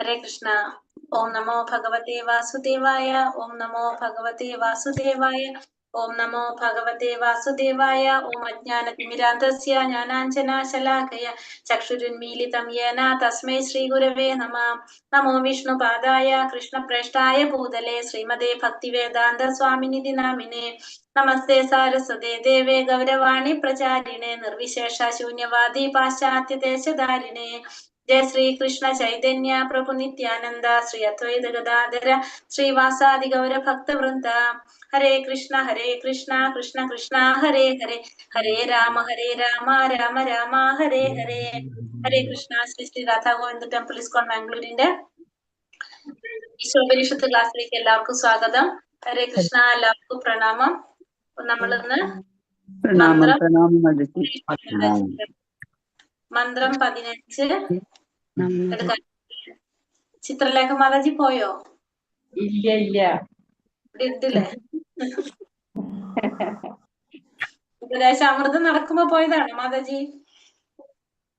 हरे कृष्णा। ओम नमो भगवते वासुदेवाय। ओम नमो भगवते वासुदेवाय। ओम नमो भगवते वासुदेवाय। ओम अज्ञानतिमिरान्धस्य ज्ञानाञ्जनशलाकया चक्षुरुन्मीलितं येन तस्मै श्रीगुरवे नमः। नमो विष्णुपादाय कृष्णप्रेष्ठाय भूतले श्रीमते भक्तिवेदान्त स्वामिनिधि नामिने। नमस्ते सारस्वते देवे गौरवाणी प्रचारिणे निर्विशेष शून्यवादी पाश्चात्य देशधारिणे। जय श्री कृष्ण चैतन्य प्रभु नित्यानंद श्री अद्वैत गदाधर श्रीवासादि गौर भक्त वृंद। हरे कृष्ण कृष्ण कृष्ण हरे हरे, हरे राम राम राम हरे हरे। हरे कृष्ण। ശ്രീ ശ്രീ രാധാ ഗോവിന്ദ ടെമ്പിൾ ഇസ്കോൺ മാംഗ്ലൂരിന്റെ ഈശോപനിഷത്ത് ക്ലാസ്സിലേക്ക് എല്ലാവർക്കും സ്വാഗതം. ഹരേ കൃഷ്ണ. എല്ലാവർക്കും പ്രണാമം. നമ്മളിന്ന് മന്ത്രം 15 എടുക്കാൻ. ചിത്രലേഖ മാതാജി പോയോ? ഇല്ല ഇവിടെ ഉണ്ടല്ലേ. ഉപദേശാമൃതം നടക്കുമ്പോ പോയതാണ് മാതാജി?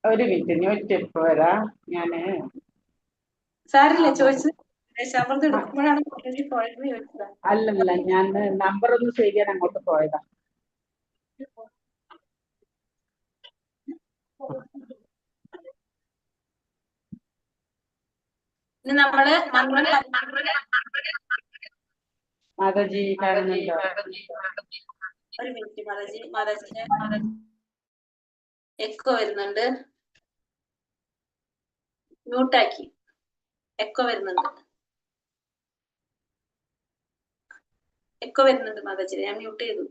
ഒരു മിനിറ്റ് ഇപ്പൊ വരാം. ഞാന് സാരില്ല, ചോദിച്ചത് ഉപദേശാമൃതം എടുക്കുമ്പോഴാണ് മാതാജി പോയത് ചോദിച്ചതാ. അല്ലല്ല, ഞാൻ നമ്പർ ഒന്ന് ശരിയാൻ അങ്ങോട്ട് പോയതാ. ഇനി നമ്മള് മാതാജി കാണുന്നുണ്ടോ? ഒരു മിനിറ്റ് മാതാജി. മാതാജിന്റെ എക്കോ വരുന്നുണ്ട്. മ്യൂട്ടാക്കി. എക്കോ വരുന്നുണ്ട്. മാതാജി. ഞാൻ മ്യൂട്ട് ചെയ്തു.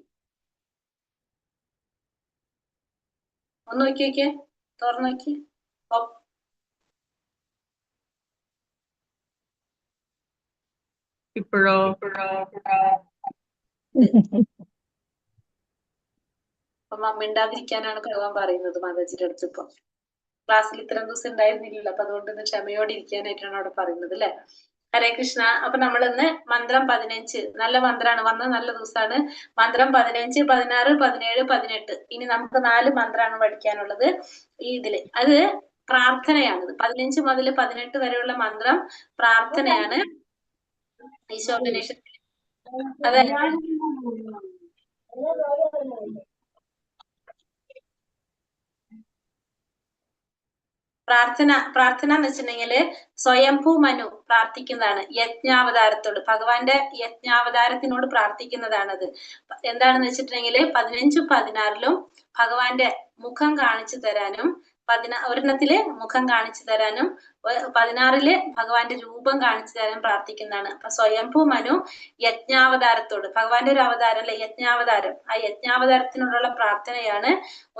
ഒന്ന് നോക്കി തുറന്നു നോക്കി. ഇപ്പോഴോ? അപ്പൊ മിണ്ടാതിരിക്കാനാണ് ഭഗവാൻ പറയുന്നത് മാതാജിയുടെ അടുത്ത്. ഇപ്പൊ ക്ലാസ്സിൽ ഇത്രയും ദിവസം ഉണ്ടായിരുന്നില്ലല്ലോ, അപ്പൊ അതുകൊണ്ട് ക്ഷമയോടെ ഇരിക്കാനായിട്ടാണ് അവിടെ പറയുന്നത് അല്ലെ. ഹരേ കൃഷ്ണ. അപ്പൊ നമ്മളിന്ന് മന്ത്രം 15, നല്ല മന്ത്രമാണ്, വന്ന നല്ല ദിവസമാണ്. മന്ത്രം 15, 16, 17, 18. ഇനി നമുക്ക് 4 മന്ത്രമാണ് പഠിക്കാനുള്ളത് ഈ ഇതില്. അത് പ്രാർത്ഥനയാണിത്. 15 മുതൽ 18 വരെയുള്ള മന്ത്രം പ്രാർത്ഥനയാണ് ഈശോപനിഷത്തിൽ. അതായത് പ്രാർത്ഥന എന്ന് വെച്ചിട്ടുണ്ടെങ്കില് സ്വയംഭൂ മനു പ്രാർത്ഥിക്കുന്നതാണ്. യജ്ഞാവതാരത്തോട്, ഭഗവാന്റെ യജ്ഞാവതാരത്തിനോട് പ്രാർത്ഥിക്കുന്നതാണത്. എന്താണെന്ന് വെച്ചിട്ടുണ്ടെങ്കില് 15, 16 ഭഗവാന്റെ മുഖം കാണിച്ചു തരാനും, ഒരെണ്ണത്തില് മുഖം കാണിച്ചു തരാനും, 16 ഭഗവാന്റെ രൂപം കാണിച്ചു തരാനും പ്രാർത്ഥിക്കുന്നതാണ്. അപ്പൊ സ്വയംഭൂ മനു യജ്ഞാവതാരത്തോട്, ഭഗവാന്റെ ഒരു അവതാരം അല്ലെ യജ്ഞാവതാരം, ആ യജ്ഞാവതാരത്തിനോടുള്ള പ്രാർത്ഥനയാണ്.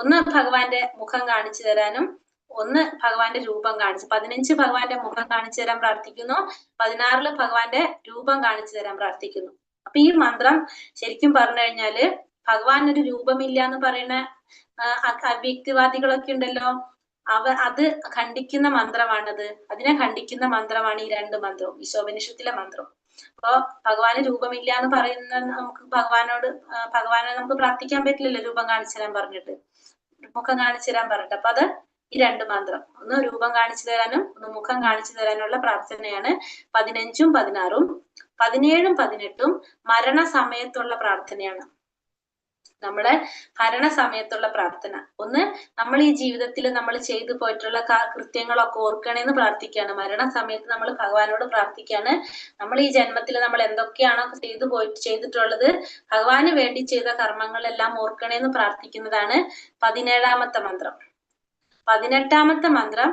ഒന്ന് ഭഗവാന്റെ മുഖം കാണിച്ചു തരാനും, ഒന്ന് ഭഗവാന്റെ രൂപം കാണിച്ചു. 15 ഭഗവാന്റെ മുഖം കാണിച്ചു തരാൻ പ്രാർത്ഥിക്കുന്നു, 16 ഭഗവാന്റെ രൂപം കാണിച്ചു തരാൻ പ്രാർത്ഥിക്കുന്നു. അപ്പൊ ഈ മന്ത്രം ശരിക്കും പറഞ്ഞു കഴിഞ്ഞാല് ഭഗവാൻ ഒരു രൂപമില്ല എന്ന് പറയുന്ന അവ്യക്തിവാദികളൊക്കെ ഉണ്ടല്ലോ, അത് ಖಂಡಿക്കുന്ന മന്ത്രമാണത്. അതിനെ ಖಂഡിക്കുന്ന മന്ത്രമാണ് ഈ 2 മന്ത്രവും, ഈശോപനിഷത്തിലെ മന്ത്രം. അപ്പൊ ഭഗവാന് രൂപമില്ല എന്ന് പറയുന്ന നമുക്ക് ഭഗവാനെ നമുക്ക് പ്രാർത്ഥിക്കാൻ പറ്റില്ലല്ലോ രൂപം കാണിച്ചു തരാൻ പറഞ്ഞിട്ട്, മുഖം കാണിച്ചു തരാൻ പറഞ്ഞിട്ട്. അപ്പൊ അത് ഈ 2 മന്ത്രം, ഒന്ന് രൂപം കാണിച്ചു തരാനും ഒന്ന് മുഖം കാണിച്ചു തരാനുള്ള പ്രാർത്ഥനയാണ് 15, 16. 17, 18 മരണസമയത്തുള്ള പ്രാർത്ഥനയാണ്. നമ്മളെ മരണസമയത്തുള്ള പ്രാർത്ഥന. ഒന്ന് നമ്മൾ ഈ ജീവിതത്തിൽ നമ്മൾ ചെയ്തു പോയിട്ടുള്ള കൃത്യങ്ങളൊക്കെ ഓർക്കണേന്ന് പ്രാർത്ഥിക്കുകയാണ്. മരണസമയത്ത് നമ്മൾ ഭഗവാനോട് പ്രാർത്ഥിക്കുകയാണ്, നമ്മൾ ഈ ജന്മത്തിൽ നമ്മൾ എന്തൊക്കെയാണോ ചെയ്തിട്ടുള്ളത്, ഭഗവാന് വേണ്ടി ചെയ്ത കർമ്മങ്ങളെല്ലാം ഓർക്കണേന്ന് പ്രാർത്ഥിക്കുന്നതാണ് 17ാമത്തെ മന്ത്രം. 18ാമത്തെ മന്ത്രം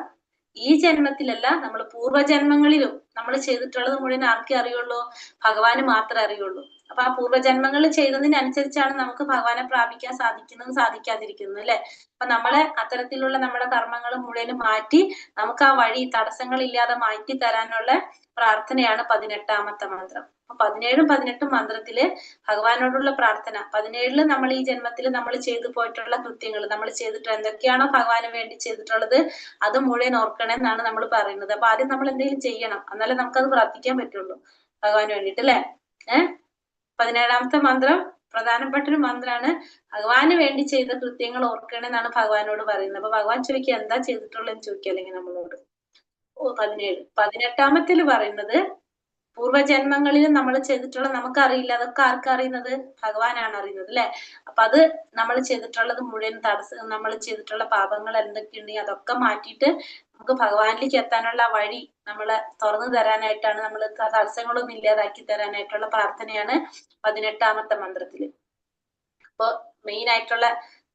ഈ ജന്മത്തിലല്ല, നമ്മൾ പൂർവ്വജന്മങ്ങളിലും നമ്മൾ ചെയ്തിട്ടുള്ളത് മുഴുവൻ ആർക്കേ അറിയുള്ളൂ? ഭഗവാന് മാത്രമേ അറിയുള്ളൂ. അപ്പൊ ആ പൂർവ്വജന്മങ്ങളിൽ ചെയ്തതിനനുസരിച്ചാണ് നമുക്ക് ഭഗവാനെ പ്രാപിക്കാൻ സാധിക്കുന്നതും സാധിക്കാതിരിക്കുന്നത് അല്ലെ. അപ്പൊ നമ്മളെ അത്തരത്തിലുള്ള നമ്മുടെ കർമ്മങ്ങൾ മുഴുവനും മാറ്റി നമുക്ക് ആ വഴി തടസ്സങ്ങളില്ലാതെ മാറ്റി തരാനുള്ള പ്രാർത്ഥനയാണ് 18ാമത്തെ മന്ത്രം. അപ്പൊ 17, 18 മന്ത്രത്തില് ഭഗവാനോടുള്ള പ്രാർത്ഥന. 17 നമ്മൾ ഈ ജന്മത്തിൽ നമ്മൾ ചെയ്തു പോയിട്ടുള്ള കൃത്യങ്ങൾ, നമ്മൾ ചെയ്തിട്ട് എന്തൊക്കെയാണോ ഭഗവാന് വേണ്ടി ചെയ്തിട്ടുള്ളത് അത് മുഴുവൻ ഓർക്കണമെന്നാണ് നമ്മൾ പറയുന്നത്. അപ്പൊ ആദ്യം നമ്മൾ എന്തെങ്കിലും ചെയ്യണം, എന്നാലേ നമുക്കത് പ്രാർത്ഥിക്കാൻ പറ്റുള്ളൂ ഭഗവാന് വേണ്ടിട്ട് അല്ലെ. 17ാമത്തെ മന്ത്രം പ്രധാനപ്പെട്ട ഒരു മന്ത്രമാണ്. ഭഗവാന് വേണ്ടി ചെയ്ത കൃത്യങ്ങൾ ഓർക്കണമെന്നാണ് ഭഗവാനോട് പറയുന്നത്. അപ്പൊ ഭഗവാൻ ചോദിക്കുക എന്താ ചെയ്തിട്ടുള്ളതെന്ന് ചോദിക്കുക അല്ലെങ്കിൽ നമ്മളോട്. 17. 18-ൽ പറയുന്നത് പൂർവ്വജന്മങ്ങളിൽ നമ്മൾ ചെയ്തിട്ടുള്ള നമുക്കറിയില്ല, അതൊക്കെ ആർക്കാ അറിയുന്നത്? ഭഗവാനാണ് അറിയുന്നത് അല്ലെ. അപ്പൊ അത് നമ്മൾ ചെയ്തിട്ടുള്ളത് മുഴുവൻ നമ്മൾ ചെയ്തിട്ടുള്ള പാപങ്ങൾ എന്തൊക്കെയുണ്ടെങ്കിൽ അതൊക്കെ മാറ്റിയിട്ട് നമുക്ക് ഭഗവാനിലേക്ക് എത്താനുള്ള വഴി നമ്മളെ തുറന്നു തരാനായിട്ടാണ്, നമ്മൾ തടസ്സങ്ങളൊന്നും ഇല്ലാതാക്കി തരാനായിട്ടുള്ള പ്രാർത്ഥനയാണ് 18-ാമത്തെ മന്ത്രത്തില്. അപ്പൊ മെയിൻ ആയിട്ടുള്ള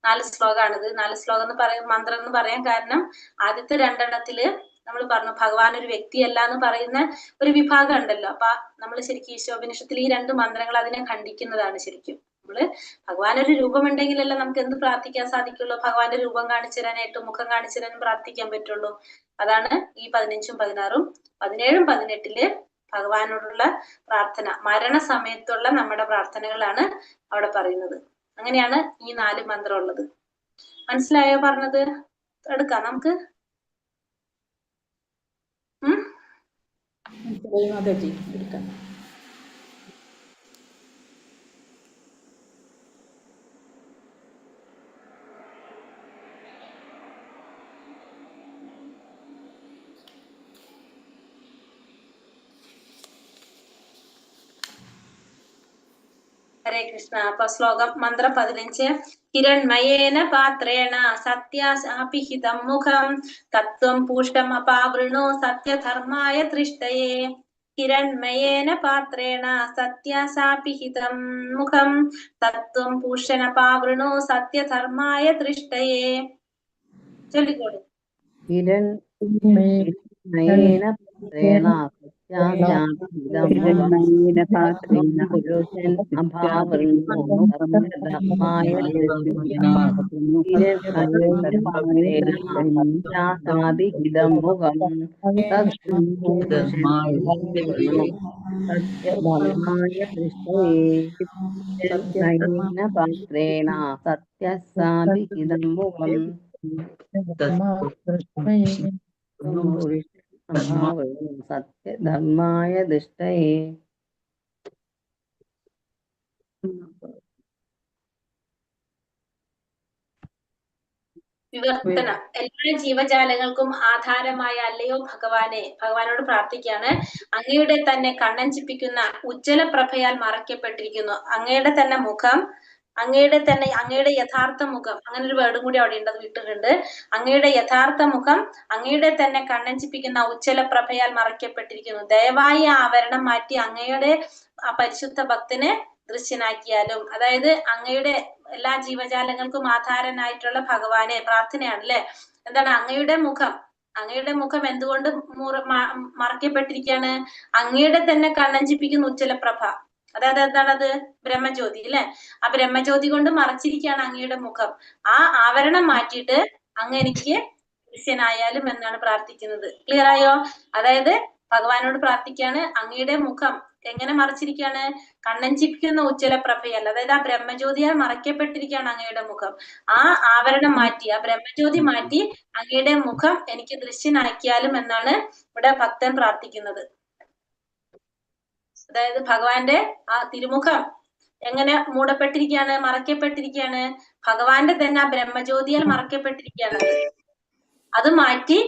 4 ശ്ലോകമാണിത്. 4 ശ്ലോകം എന്ന് പറയാൻ, മന്ത്രം എന്ന് പറയാൻ കാരണം ആദ്യത്തെ 2 നമ്മൾ പറഞ്ഞു ഭഗവാൻ ഒരു വ്യക്തിയല്ല എന്ന് പറയുന്ന ഒരു വിഭാഗം ഉണ്ടല്ലോ. അപ്പൊ നമ്മൾ ശരിക്കും ഈശോപനിഷത്തിൽ ഈ 2 മന്ത്രങ്ങൾ അതിനെ ഖണ്ഡിക്കുന്നതാണ്. ശരിക്കും നമ്മള് ഭഗവാൻ ഒരു രൂപമുണ്ടെങ്കിലല്ല നമുക്ക് എന്ത് പ്രാർത്ഥിക്കാൻ സാധിക്കുള്ളൂ? ഭഗവാന്റെ രൂപം കാണിച്ചു തരാനായിട്ടും മുഖം കാണിച്ചു തരാനും പ്രാർത്ഥിക്കാൻ പറ്റുള്ളൂ. അതാണ് ഈ 15ഉം 16ഉം. 17ഉം 18 ഭഗവാനോടുള്ള പ്രാർത്ഥന, മരണസമയത്തുള്ള നമ്മുടെ പ്രാർത്ഥനകളാണ് അവിടെ പറയുന്നത്. അങ്ങനെയാണ് ഈ 4 മന്ത്രം ഉള്ളത്. മനസ്സിലായോ പറഞ്ഞത്? എടുക്കാം നമുക്ക്. മാതാജി എടുക്കാം. ഹരേ കൃഷ്ണ. അപ്പൊ ശ്ലോകം മന്ത്രം 15. ഹിരൺമയേന പാത്രേണ സത്യാസാപിഹിതം മുഖം തത്വം പൂഷ്ടം അപാവൃണോ സത്യധർമായ ദൃഷ്ടയേ. ഹിരൺമയേന പാത്രേണ സത്യാസാപിഹിതം മുഖം തത്വം പൂഷണപാവൃണോ സത്യധർമായ ദൃഷ്ടയേ. ചൊല്ലിക്കോളൂ. ഹിരൺമയേന പാത്രേണ സത്യസാഭിഹിതം മുഖം സത്യധർമായ ദൃഷ്ടയേ. വിവർത്തനം. എല്ലാ ജീവജാലങ്ങൾക്കും ആധാരമായ അല്ലയോ ഭഗവാനെ, ഭഗവാനോട് പ്രാർത്ഥിക്കാണ്. അങ്ങയുടെ തന്നെ കണ്ണഞ്ചിപ്പിക്കുന്ന ഉജ്ജ്വല പ്രഭയാൽ മറയ്ക്കപ്പെട്ടിരിക്കുന്നു അങ്ങയുടെ തന്നെ മുഖം, അങ്ങയുടെ യഥാർത്ഥ മുഖം, അങ്ങനെ ഒരു വേർഡും കൂടി അവിടെ ഉണ്ട്, അത് വിട്ടിട്ടുണ്ട്. അങ്ങയുടെ യഥാർത്ഥ മുഖം അങ്ങയുടെ തന്നെ കണ്ണഞ്ചിപ്പിക്കുന്ന ഉജ്ജ്വല പ്രഭയാൽ മറയ്ക്കപ്പെട്ടിരിക്കുന്നു. ദയവായി ആ ആവരണം മാറ്റി അങ്ങയുടെ ആ പരിശുദ്ധ ഭക്തനെ ദൃശ്യനാക്കിയാലും. അതായത് അങ്ങയുടെ എല്ലാ ജീവജാലങ്ങൾക്കും ആധാരനായിട്ടുള്ള ഭഗവാനെ പ്രാർത്ഥനയാണ് അല്ലെ. എന്താണ്? അങ്ങയുടെ മുഖം എന്തുകൊണ്ട് മറയ്ക്കപ്പെട്ടിരിക്കുകയാണ്? അങ്ങയുടെ തന്നെ കണ്ണഞ്ചിപ്പിക്കുന്ന ഉജ്ജ്വല പ്രഭ, അതായത് എന്താണത്? ബ്രഹ്മജ്യോതി അല്ലെ. ആ ബ്രഹ്മജ്യോതി കൊണ്ട് മറച്ചിരിക്കുകയാണ് അങ്ങയുടെ മുഖം. ആ ആവരണം മാറ്റിയിട്ട് അങ്ങ് എനിക്ക് ദൃശ്യനായാലും എന്നാണ് പ്രാർത്ഥിക്കുന്നത്. ക്ലിയർ ആയോ? അതായത് ഭഗവാനോട് പ്രാർത്ഥിക്കാണ്, അങ്ങയുടെ മുഖം എങ്ങനെ മറച്ചിരിക്കുകയാണ്? കണ്ണഞ്ചിപ്പിക്കുന്ന ഉജ്ജ്വല പ്രഭയല്ല, അതായത് ആ ബ്രഹ്മജ്യോതിയാൽ മറയ്ക്കപ്പെട്ടിരിക്കുകയാണ് അങ്ങയുടെ മുഖം. ആ ആവരണം മാറ്റി, ആ ബ്രഹ്മജ്യോതി മാറ്റി അങ്ങയുടെ മുഖം എനിക്ക് ദൃശ്യനാക്കിയാലും എന്നാണ് ഇവിടെ ഭക്തൻ പ്രാർത്ഥിക്കുന്നത്. അതായത് ഭഗവാന്റെ ആ തിരുമുഖം എങ്ങനെ മൂടപ്പെട്ടിരിക്കുകയാണ്? മറയ്ക്കപ്പെട്ടിരിക്കുകയാണ്. ഭഗവാന്റെ തന്നെ ആ ബ്രഹ്മജ്യോതിയാൽ മറയ്ക്കപ്പെട്ടിരിക്കുകയാണ്. അത് മാറ്റി,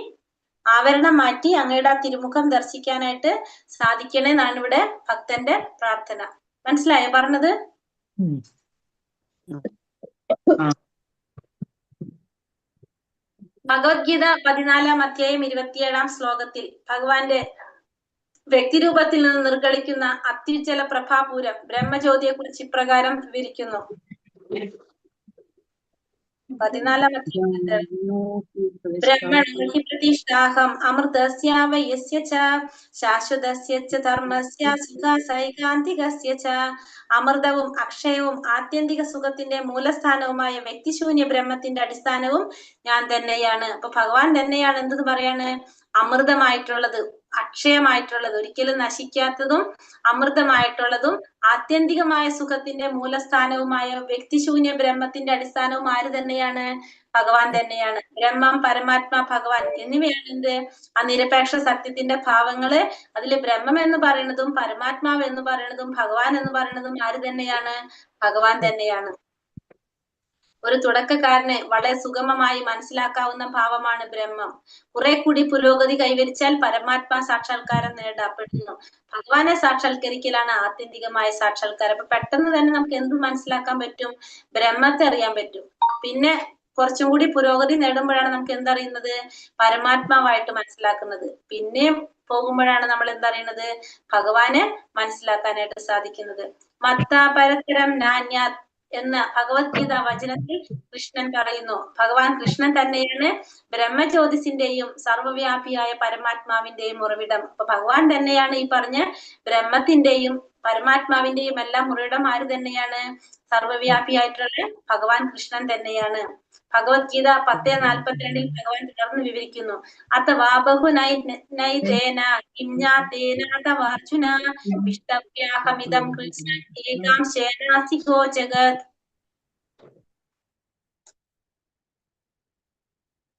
ആവരണം മാറ്റി അങ്ങയുടെ ആ തിരുമുഖം ദർശിക്കാനായിട്ട് സാധിക്കണേന്നാണ് ഇവിടെ ഭക്തന്റെ പ്രാർത്ഥന. മനസ്സിലായോ പറഞ്ഞത്? ഭഗവത്ഗീത 14-ാം അധ്യായം 27-ാം ശ്ലോകത്തിൽ ഭഗവാന്റെ വ്യക്തിരൂപത്തിൽ നിന്ന് നിർഗളിക്കുന്ന അത്യുജ്വല പ്രഭാപൂരം ബ്രഹ്മജ്യോതിയെ കുറിച്ച് ഇപ്രകാരം വിവരിക്കുന്നു. 14-ാം അധ്യായം. ബ്രഹ്മണി പ്രതിഷ്ഠാഹം അമൃതസ്യാവ യസ്യ ച ശാശ്വതസ്യ ച ധർമ്മസ്യ സുഖസൈകാന്തികസ്യ ച. അമൃതവും അക്ഷയവും ആത്യന്തിക സുഖത്തിന്റെ മൂലസ്ഥാനവുമായ വ്യക്തിശൂന്യ ബ്രഹ്മത്തിന്റെ അടിസ്ഥാനവും ഞാൻ തന്നെയാണ്. അപ്പൊ ഭഗവാൻ തന്നെയാണ് എന്തെന്ന് പറയാണ്? അമൃതമായിട്ടുള്ളത്, അക്ഷയമായിട്ടുള്ളത്, ഒരിക്കലും നശിക്കാത്തതും അമൃതമായിട്ടുള്ളതും ആത്യന്തികമായ സുഖത്തിന്റെ മൂലസ്ഥാനവുമായ വ്യക്തിശൂന്യ ബ്രഹ്മത്തിന്റെ അടിസ്ഥാനവും ആര് തന്നെയാണ്? ഭഗവാൻ തന്നെയാണ്. ബ്രഹ്മം, പരമാത്മാ, ഭഗവാൻ എന്നിവയാണ് എന്ത്? ആ നിരപേക്ഷ സത്യത്തിന്റെ ഭാവങ്ങള്. അതില് ബ്രഹ്മം എന്ന് പറയുന്നതും പരമാത്മാവ് എന്ന് പറയുന്നതും ഭഗവാൻ എന്ന് പറയുന്നതും ആര് തന്നെയാണ്? ഭഗവാൻ തന്നെയാണ്. ഒരു തുടക്കക്കാരന് വളരെ സുഗമമായി മനസ്സിലാക്കാവുന്ന ഭാവമാണ് ബ്രഹ്മം. കുറെ കൂടി പുരോഗതി കൈവരിച്ചാൽ പരമാത്മാ സാക്ഷാത്കാരം നേടപ്പെടുന്നു. ഭഗവാനെ സാക്ഷാത്കരിക്കലാണ് ആത്യന്തികമായ സാക്ഷാത്കാരം. അപ്പൊ പെട്ടെന്ന് തന്നെ നമുക്ക് എന്ത് മനസ്സിലാക്കാൻ പറ്റും? ബ്രഹ്മത്തെ അറിയാൻ പറ്റും. പിന്നെ കുറച്ചും കൂടി പുരോഗതി നേടുമ്പോഴാണ് നമുക്ക് എന്തറിയുന്നത്? പരമാത്മാവായിട്ട് മനസ്സിലാക്കുന്നത്. പിന്നെയും പോകുമ്പോഴാണ് നമ്മൾ എന്തറിയുന്നത്? ഭഗവാനെ മനസ്സിലാക്കാനായിട്ട് സാധിക്കുന്നത്. മത്താ പരത്തരം നാന്യാത് എന്ന ഭഗവത്ഗീത വചനത്തിൽ കൃഷ്ണൻ പറയുന്നു. ഭഗവാൻ കൃഷ്ണൻ തന്നെയാണ് ബ്രഹ്മജ്യോതിസിന്റെയും സർവ്വവ്യാപിയായ പരമാത്മാവിന്റെയും ഉറവിടം. അപ്പൊ ഭഗവാൻ തന്നെയാണ് ഈ പറഞ്ഞ ബ്രഹ്മത്തിന്റെയും പരമാത്മാവിന്റെയും എല്ലാം ഉറവിടം. ആര് തന്നെയാണ്? സർവ്വവ്യാപിയായിട്ടുള്ള ഭഗവാൻ കൃഷ്ണൻ തന്നെയാണ്. ഭഗവത്ഗീത 10:42 ഭഗവാൻ തുടർന്ന് വിവരിക്കുന്നു. അഥവാ ബഹുനൈതേന കിംജ്ഞാതേന വിഷ്ടവ്യാഹമിദം കൃഷ്ണൻ ഏകാംശേനാസികോ ജഗത്.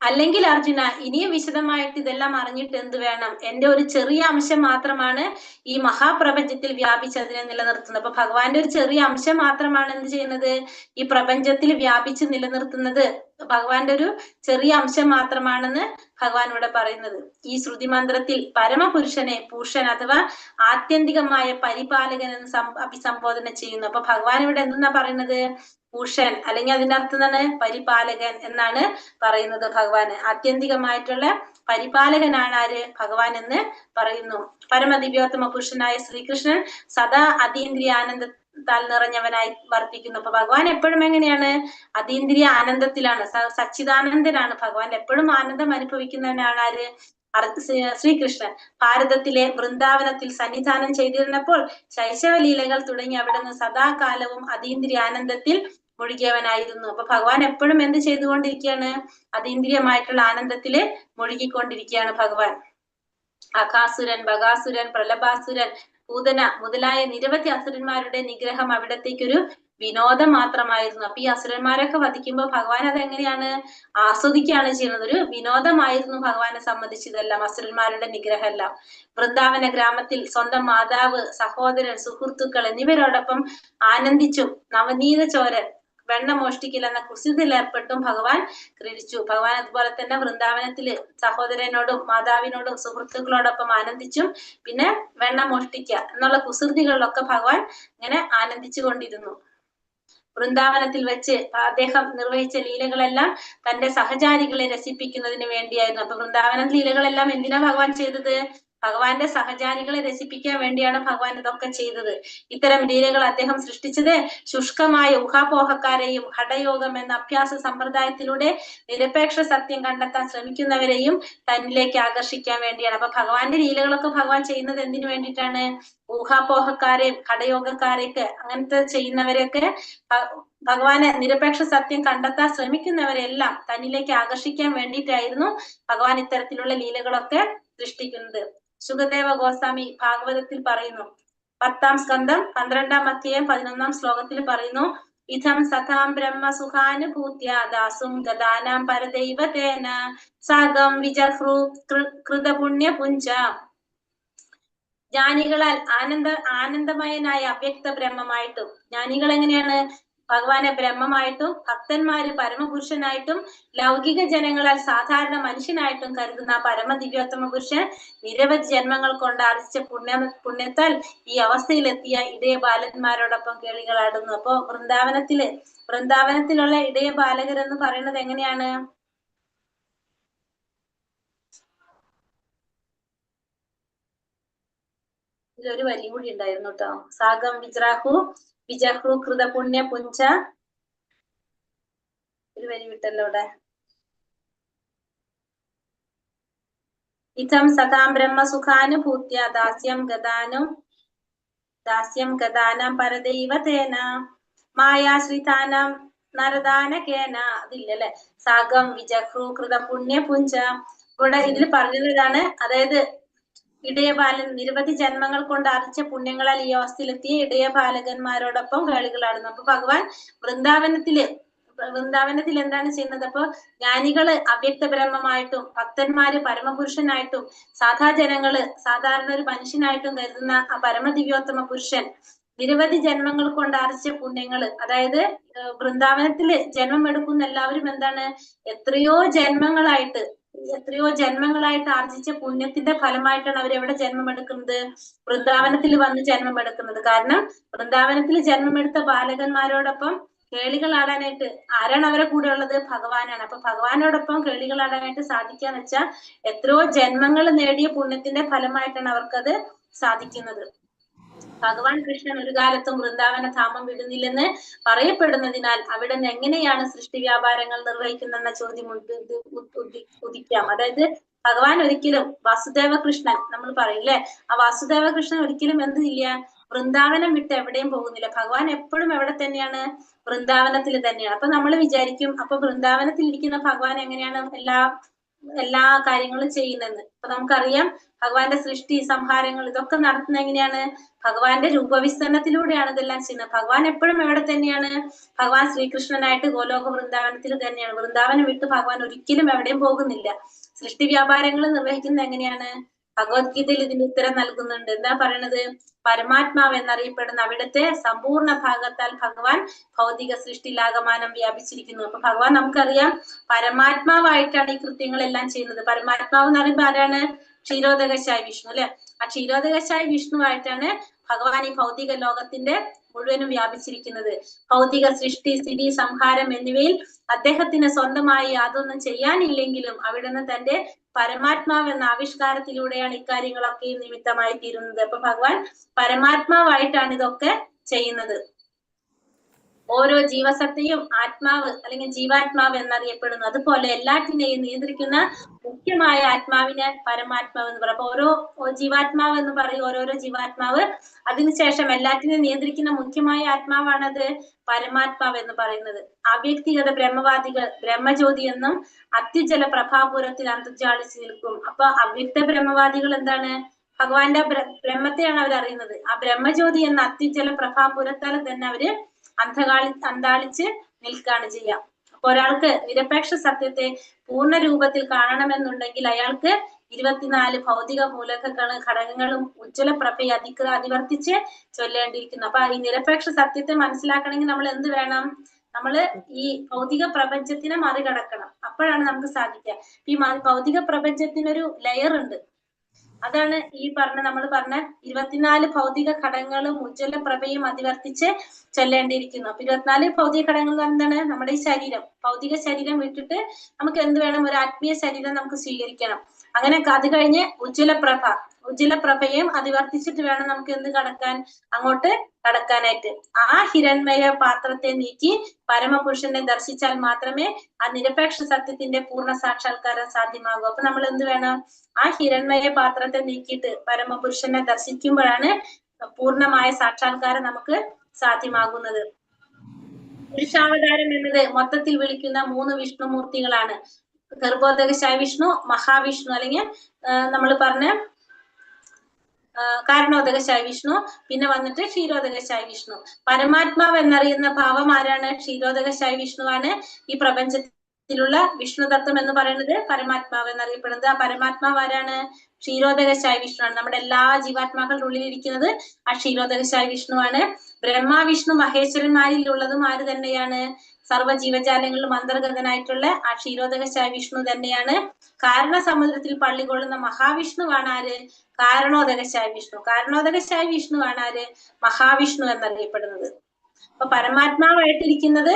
അല്ലെങ്കിൽ അർജുന, ഇനിയും വിശദമായിട്ട് ഇതെല്ലാം അറിഞ്ഞിട്ട് എന്ത് വേണം? എന്റെ ഒരു ചെറിയ അംശം മാത്രമാണ് ഈ മഹാപ്രപഞ്ചത്തിൽ വ്യാപിച്ചതിനെ നിലനിർത്തുന്നത്. അപ്പൊ ഭഗവാന്റെ ഒരു ചെറിയ അംശം മാത്രമാണ് എന്ത് ചെയ്യുന്നത്? ഈ പ്രപഞ്ചത്തിൽ വ്യാപിച്ച് നിലനിർത്തുന്നത്. ഭഗവാന്റെ ഒരു ചെറിയ അംശം മാത്രമാണെന്ന് ഭഗവാൻ ഇവിടെ പറയുന്നത്. ഈ ശ്രുതി മന്ത്രത്തിൽ പരമപുരുഷനെ പൂഷൻ അഥവാ ആത്യന്തികമായ പരിപാലകൻ എന്ന് അഭിസംബോധന ചെയ്യുന്നു. അപ്പൊ ഭഗവാൻ ഇവിടെ എന്തെന്നാ പറയുന്നത്? പൂഷൻ, അല്ലെങ്കിൽ അതിന്റെ അർത്ഥം എന്താണ്? പരിപാലകൻ എന്നാണ് പറയുന്നത്. ഭഗവാന് ആത്യന്തികമായിട്ടുള്ള പരിപാലകനാണ് ആര്? ഭഗവാൻ എന്ന് പറയുന്നു. പരമദിവ്യോത്തമ പുരുഷനായ ശ്രീകൃഷ്ണൻ സദാ അതീന്ദ്രിയ ആനന്ദത്താൽ നിറഞ്ഞവനായി വർത്തിക്കുന്നു. അപ്പൊ ഭഗവാൻ എപ്പോഴും എങ്ങനെയാണ്? അതീന്ദ്രിയ ആനന്ദത്തിലാണ്, സച്ചിദാനന്ദനാണ്. ഭഗവാൻ എപ്പോഴും ആനന്ദം അനുഭവിക്കുന്നവനാണ് ആര്? ശ്രീകൃഷ്ണൻ. ഭാരതത്തിലെ വൃന്ദാവനത്തിൽ സന്നിധാനം ചെയ്തിരുന്നപ്പോൾ ശൈശവ ലീലകൾ തുടങ്ങി അവിടുന്ന് സദാകാലവും അതീന്ദ്രിയ ആനന്ദത്തിൽ മുഴുകിയവനായിരുന്നു. അപ്പൊ ഭഗവാൻ എപ്പോഴും എന്ത് ചെയ്തുകൊണ്ടിരിക്കുകയാണ്? അതീന്ദ്രിയമായിട്ടുള്ള ആനന്ദത്തില് മുഴുകിക്കൊണ്ടിരിക്കുകയാണ് ഭഗവാൻ. അകാസുരൻ, ബകാസുരൻ, പ്രലഭാസുരൻ, പൂതന മുതലായ നിരവധി അസുരന്മാരുടെ നിഗ്രഹം അവിടത്തേക്കൊരു വിനോദം മാത്രമായിരുന്നു. അപ്പൊ ഈ അസുരന്മാരൊക്കെ വധിക്കുമ്പോൾ ഭഗവാൻ അതെങ്ങനെയാണ്? ആസ്വദിക്കുകയാണ് ചെയ്യുന്നത്. ഒരു വിനോദമായിരുന്നു ഭഗവാനെ സംബന്ധിച്ച് ഇതെല്ലാം, അസുരന്മാരുടെ നിഗ്രഹം എല്ലാം. വൃന്ദാവന ഗ്രാമത്തിൽ സ്വന്തം മാതാവ്, സഹോദരൻ, സുഹൃത്തുക്കൾ എന്നിവരോടൊപ്പം ആനന്ദിച്ചും നവനീത ചോരൻ വെണ്ണ മോഷ്ടിക്കൽ എന്ന കുസിതിൽ ഏർപ്പെട്ടും ഭഗവാൻ ക്രീഡിച്ചു. ഭഗവാൻ അതുപോലെ തന്നെ വൃന്ദാവനത്തില് സഹോദരനോടും മാതാവിനോടും സുഹൃത്തുക്കളോടൊപ്പം ആനന്ദിച്ചും പിന്നെ വെണ്ണ മോഷ്ടിക്കുക എന്നുള്ള കുസൃതികളിലൊക്കെ ഭഗവാൻ ഇങ്ങനെ ആനന്ദിച്ചു കൊണ്ടിരുന്നു. വൃന്ദാവനത്തിൽ വെച്ച് അദ്ദേഹം നിർവഹിച്ച ലീലകളെല്ലാം തന്റെ സഹചാരികളെ രസിപ്പിക്കുന്നതിന് വേണ്ടിയായിരുന്നു. അപ്പൊ വൃന്ദാവന ലീലകളെല്ലാം എന്തിനാ ഭഗവാൻ ചെയ്തത്? ഭഗവാന്റെ സഹചാരികളെ രസിപ്പിക്കാൻ വേണ്ടിയാണ് ഭഗവാൻ ഇതൊക്കെ ചെയ്തത്. ഇത്തരം ലീലകൾ അദ്ദേഹം സൃഷ്ടിച്ചത് ശുഷ്കമായ ഊഹാപോഹക്കാരെയും ഹഠയോഗം എന്ന അഭ്യാസ സമ്പ്രദായത്തിലൂടെ നിരപേക്ഷ സത്യം കണ്ടെത്താൻ ശ്രമിക്കുന്നവരെയും തന്നിലേക്ക് ആകർഷിക്കാൻ വേണ്ടിയാണ്. അപ്പൊ ഭഗവാന്റെ ലീലകളൊക്കെ ഭഗവാൻ ചെയ്യുന്നത് എന്തിനു വേണ്ടിയിട്ടാണ്? ഊഹാപോഹക്കാരെയും ഹഠയോഗക്കാരെയൊക്കെ അങ്ങനത്തെ ചെയ്യുന്നവരെയൊക്കെ ഭഗവാനെ നിരപേക്ഷ സത്യം കണ്ടെത്താൻ ശ്രമിക്കുന്നവരെല്ലാം തന്നിലേക്ക് ആകർഷിക്കാൻ വേണ്ടിയിട്ടായിരുന്നു ഭഗവാൻ ഇത്തരത്തിലുള്ള ലീലകളൊക്കെ സൃഷ്ടിക്കുന്നത്. സുഖദേവ ഗോസ്വാമി ഭാഗവതത്തിൽ പറയുന്നു. 10-ാം സ്കന്ധം 12-ാം അധ്യായം 11-ാം ശ്ലോകത്തിൽ പറയുന്നു. ഇതം സഖാം ബ്രഹ്മ സുഖാനുഭൂത്യ ദാസും ഗദാനാം പരദൈവതേന സാഗം വിജഹ്രു കൃതപുണ്യ പുഞ്ച. ജ്ഞാനികളാൽ ആനന്ദമയനായ അവ്യക്ത ബ്രഹ്മമായിട്ടും, ജ്ഞാനികൾ എങ്ങനെയാണ്? ഭഗവാനെ ബ്രഹ്മമായിട്ടും ഭക്തന്മാര് പരമപുരുഷനായിട്ടും ലൗകിക ജനങ്ങളാൽ സാധാരണ മനുഷ്യനായിട്ടും കരുതുന്ന പരമദിവ്യോത്തമ പുരുഷൻ നിരവധി ജന്മങ്ങൾ കൊണ്ട് ആർജിച്ച പുണ്യത്താൽ ഈ അവസ്ഥയിലെത്തിയ ഇടയ ബാലന്മാരോടൊപ്പം കേളികളാടുന്നു. അപ്പോ വൃന്ദാവനത്തിലുള്ള ഇടയ ബാലകർ എന്ന് പറയുന്നത് എങ്ങനെയാണ്? ഇതിലൊരു വരി കൂടി ഉണ്ടായിരുന്നു കേട്ടോ. സാഗം വിജഹ്രു കൃത പുണ്യ പുഞ്ച. ഒരു വരി വിട്ടല്ലോ ഇവിടെ. ഇതം സദാം ബ്രഹ്മ സുഖാനുഭൂത്യ ദാസ്യം ഗദാനം പരദൈവതേന മായാശ്രിതാനം നരദാനകേന. അതില്ലല്ലേ? സാഗം വിജഹ്രു കൃത പുണ്യ പുഞ്ച. ഇവിടെ ഇതിൽ പറഞ്ഞത് ഇതാണ്. അതായത് ഇടയബാലൻ നിരവധി ജന്മങ്ങൾ കൊണ്ട് ആർജിച്ച പുണ്യങ്ങളാൽ ഈ അവസ്ഥയിലെത്തിയ ഇടയബാലകന്മാരോടൊപ്പം കേളികളാടുന്നു. അപ്പൊ ഭഗവാൻ വൃന്ദാവനത്തിൽ എന്താണ് ചെയ്യുന്നത്? അപ്പൊ ജ്ഞാനികള് അവ്യക്ത ബ്രഹ്മമായിട്ടും ഭക്തന്മാര് പരമപുരുഷനായിട്ടും സാധാരണ ഒരു മനുഷ്യനായിട്ടും കരുതുന്ന ആ പരമദിവ്യോത്തമ പുരുഷൻ നിരവധി ജന്മങ്ങൾ കൊണ്ട് ആർജിച്ച പുണ്യങ്ങള്, അതായത് വൃന്ദാവനത്തില് ജന്മം എടുക്കുന്ന എല്ലാവരും എന്താണ് എത്രയോ ജന്മങ്ങളായിട്ട് ആർജിച്ച പുണ്യത്തിന്റെ ഫലമായിട്ടാണ് അവർ എവിടെ ജന്മം എടുക്കുന്നത്? വൃന്ദാവനത്തിൽ വന്ന് ജന്മം എടുക്കുന്നത്. കാരണം വൃന്ദാവനത്തിൽ ജന്മമെടുത്ത ബാലകന്മാരോടൊപ്പം കേളികളാടാനായിട്ട് ആരാണ് അവരെ കൂടെ ഉള്ളത്? ഭഗവാനാണ്. അപ്പൊ ഭഗവാനോടൊപ്പം കേളികളാടാനായിട്ട് സാധിക്കാന്ന് വെച്ചാൽ എത്രയോ ജന്മങ്ങൾ നേടിയ പുണ്യത്തിന്റെ ഫലമായിട്ടാണ് അവർക്കത് സാധിക്കുന്നത്. ഭഗവാൻ കൃഷ്ണൻ ഒരു കാലത്തും വൃന്ദാവന ധാമം വിടുന്നില്ലെന്ന് പറയപ്പെടുന്നതിനാൽ അവിടെ നിന്ന് എങ്ങനെയാണ് സൃഷ്ടി വ്യാപാരങ്ങൾ നിർവഹിക്കുന്നതെന്ന ചോദ്യം ഉദിക്കാം. അതായത് ഭഗവാൻ ഒരിക്കലും വാസുദേവ കൃഷ്ണൻ നമ്മൾ പറയില്ലേ, ആ വാസുദേവ കൃഷ്ണൻ ഒരിക്കലും എന്തില്ല, വൃന്ദാവനം വിട്ട് എവിടെയും പോകുന്നില്ല. ഭഗവാൻ എപ്പോഴും എവിടെ തന്നെയാണ്? വൃന്ദാവനത്തിൽ തന്നെയാണ്. അപ്പൊ നമ്മൾ വിചാരിക്കും, അപ്പൊ വൃന്ദാവനത്തിൽ ഇരിക്കുന്ന ഭഗവാൻ എങ്ങനെയാണ് എല്ലാ കാര്യങ്ങളും ചെയ്യുന്നത്? അപ്പൊ നമുക്കറിയാം ഭഗവാന്റെ സൃഷ്ടി സംഹാരങ്ങൾ ഇതൊക്കെ നടത്തുന്നത് എങ്ങനെയാണ്? ഭഗവാന്റെ രൂപവിസ്തരണത്തിലൂടെയാണ് ഇതെല്ലാം ചെയ്യുന്നത്. ഭഗവാൻ എപ്പോഴും എവിടെ തന്നെയാണ്? ഭഗവാൻ ശ്രീകൃഷ്ണനായിട്ട് ഗോലോക വൃന്ദാവനത്തിൽ തന്നെയാണ്. വൃന്ദാവനം വിട്ട് ഭഗവാൻ ഒരിക്കലും എവിടെയും പോകുന്നില്ല. സൃഷ്ടി വ്യാപാരങ്ങൾ നിർവഹിക്കുന്നത് എങ്ങനെയാണ്? ഭഗവത്ഗീതയിൽ ഇതിന്റെ ഉത്തരം നൽകുന്നുണ്ട്. എന്താ പറയണത്? പരമാത്മാവ് എന്നറിയപ്പെടുന്ന അവിടുത്തെ സമ്പൂർണ്ണ ഭാഗത്താൽ ഭഗവാൻ ഭൗതിക സൃഷ്ടിലാകമാനം വ്യാപിച്ചിരിക്കുന്നു. അപ്പൊ ഭഗവാൻ നമുക്കറിയാം പരമാത്മാവായിട്ടാണ് ഈ കൃത്യങ്ങളെല്ലാം ചെയ്യുന്നത്. പരമാത്മാവ് എന്ന് പറയുമ്പോൾ ആരാണ്? ക്ഷീരോദകശായി വിഷ്ണു, അല്ലെ? ആ ക്ഷീരോദകശായി വിഷ്ണുവായിട്ടാണ് ഭഗവാൻ ഈ ഭൗതിക ലോകത്തിന്റെ മുഴുവനും വ്യാപിച്ചിരിക്കുന്നത്. ഭൗതിക സൃഷ്ടി, സ്ഥിതി, സംഹാരം എന്നിവയിൽ അദ്ദേഹത്തിന് സ്വന്തമായി യാതൊന്നും ചെയ്യാനില്ലെങ്കിലും അവിടുന്ന് തന്റെ പരമാത്മാവ് എന്ന ആവിഷ്കാരത്തിലൂടെയാണ് ഇക്കാര്യങ്ങളൊക്കെ നിമിത്തമായി തീരുന്നത്. അപ്പൊ ഭഗവാൻ പരമാത്മാവായിട്ടാണ് ഇതൊക്കെ ചെയ്യുന്നത്. ഓരോ ജീവസത്തെയും ആത്മാവ് അല്ലെങ്കിൽ ജീവാത്മാവ് എന്നറിയപ്പെടുന്നു. അതുപോലെ എല്ലാറ്റിനെയും നിയന്ത്രിക്കുന്ന മുഖ്യമായ ആത്മാവിനെ പരമാത്മാവ് എന്ന് പറയും. അപ്പൊ ഓരോ ജീവാത്മാവ് എന്ന് പറയും, ഓരോരോ ജീവാത്മാവ്. അതിനുശേഷം എല്ലാറ്റിനെയും നിയന്ത്രിക്കുന്ന മുഖ്യമായ ആത്മാവാണത് പരമാത്മാവ് എന്ന് പറയുന്നത്. അവ്യക്തിഗത ബ്രഹ്മവാദികൾ ബ്രഹ്മജ്യോതി എന്നും അത്യുജ്വല പ്രഭാപൂരത്തിൽ അന്തർജാളിച്ച് നിൽക്കും. അപ്പൊ അവ്യക്ത ബ്രഹ്മവാദികൾ എന്താണ്? ഭഗവാന്റെ ബ്രഹ്മത്തെയാണ് അവർ അറിയുന്നത്. ആ ബ്രഹ്മജ്യോതി എന്ന അത്യുജ്വല പ്രഭാപൂരത്താൽ തന്നെ അവര് അന്താളിച്ച് നിൽക്കുകയാണ് ചെയ്യാം. അപ്പൊ ഒരാൾക്ക് നിരപേക്ഷ സത്യത്തെ പൂർണ്ണ രൂപത്തിൽ കാണണമെന്നുണ്ടെങ്കിൽ അയാൾക്ക് 24 ഭൗതിക ഘടകങ്ങളും ഉജ്ജ്വല പ്രഭയെ അതിവർത്തിച്ച് ചൊല്ലേണ്ടിയിരിക്കുന്നു. അപ്പൊ ഈ നിരപേക്ഷ സത്യത്തെ മനസ്സിലാക്കണമെങ്കിൽ നമ്മൾ എന്ത് വേണം? നമ്മള് ഈ ഭൗതിക പ്രപഞ്ചത്തിനെ മറികടക്കണം. അപ്പോഴാണ് നമുക്ക് സാധിക്കുക. ഈ ഭൗതിക പ്രപഞ്ചത്തിനൊരു ലെയർ ഉണ്ട്. അതാണ് ഈ നമ്മൾ പറഞ്ഞ 24 ഭൗതിക ഘടകങ്ങളും ഉജ്ജ്വല പ്രഭയും അതിവർത്തിച്ച് ചൊല്ലേണ്ടിയിരിക്കുന്നു. അപ്പൊ 24 ഭൗതിക ഘടകങ്ങൾ എന്താണ്? നമ്മുടെ ഈ ശരീരം, ഭൗതിക ശരീരം വിട്ടിട്ട് നമുക്ക് എന്ത് വേണം? ഒരു ആത്മീയ ശരീരം നമുക്ക് സ്വീകരിക്കണം. അങ്ങനെ അത് കഴിഞ്ഞ് ഉജ്ജ്വല പ്രഭയും അതിവർത്തിച്ചിട്ട് വേണം നമുക്ക് എന്ത് അങ്ങോട്ട് കടക്കാനായിട്ട്. ആ ഹിരൺമയ പാത്രത്തെ നീക്കി പരമപുരുഷനെ ദർശിച്ചാൽ മാത്രമേ ആ നിരപേക്ഷ സത്യത്തിന്റെ പൂർണ്ണ സാക്ഷാത്കാരം സാധ്യമാകൂ. അപ്പൊ നമ്മൾ എന്ത് വേണം? ആ ഹിരൺമയ പാത്രത്തെ നീക്കിയിട്ട് പരമപുരുഷനെ ദർശിക്കുമ്പോഴാണ് പൂർണ്ണമായ സാക്ഷാത്കാരം നമുക്ക് സാധ്യമാകുന്നത്. പുരുഷാവതാരം എന്നത് മൊത്തത്തിൽ വിളിക്കുന്ന 3 വിഷ്ണുമൂർത്തികളാണ്. ഗർഭോദകശായി വിഷ്ണു, മഹാവിഷ്ണു, അല്ലെങ്കിൽ നമ്മൾ പറഞ്ഞ കാരണോദകശായി വിഷ്ണു, പിന്നെ വന്നിട്ട് ക്ഷീരോദകശായി വിഷ്ണു. പരമാത്മാവ് എന്നറിയുന്ന ഭാവം ആരാണ്? ക്ഷീരോദകശായി വിഷ്ണുവാണ്. ഈ പ്രപഞ്ചത്തിലുള്ള വിഷ്ണു തത്വം എന്ന് പറയുന്നത് പരമാത്മാവ് എന്നറിയപ്പെടുന്നത്. ആ പരമാത്മാവ് ആരാണ്? ക്ഷീരോദകശായി വിഷ്ണുവാണ്. നമ്മുടെ എല്ലാ ജീവാത്മാക്കളുടെ ഉള്ളിലിരിക്കുന്നത് ആ ക്ഷീരോദകശായി വിഷ്ണുവാണ്. ബ്രഹ്മാവിഷ്ണു മഹേശ്വരന്മാരിൽ ഉള്ളതും ആര് തന്നെയാണ്? സർവ്വ ജീവജാലങ്ങളിലും അന്തർഗതനായിട്ടുള്ള ആ ക്ഷീരോദകശായി വിഷ്ണു തന്നെയാണ്. കാരണസമുദ്രത്തിൽ പള്ളികൊള്ളുന്ന മഹാവിഷ്ണുവാണ് ആര്? കാരണോദകശായി വിഷ്ണു. കാരണോദകശായി വിഷ്ണുവാണ് ആര്? മഹാവിഷ്ണു എന്നറിയപ്പെടുന്നത്. അപ്പൊ പരമാത്മാവായിട്ടിരിക്കുന്നത്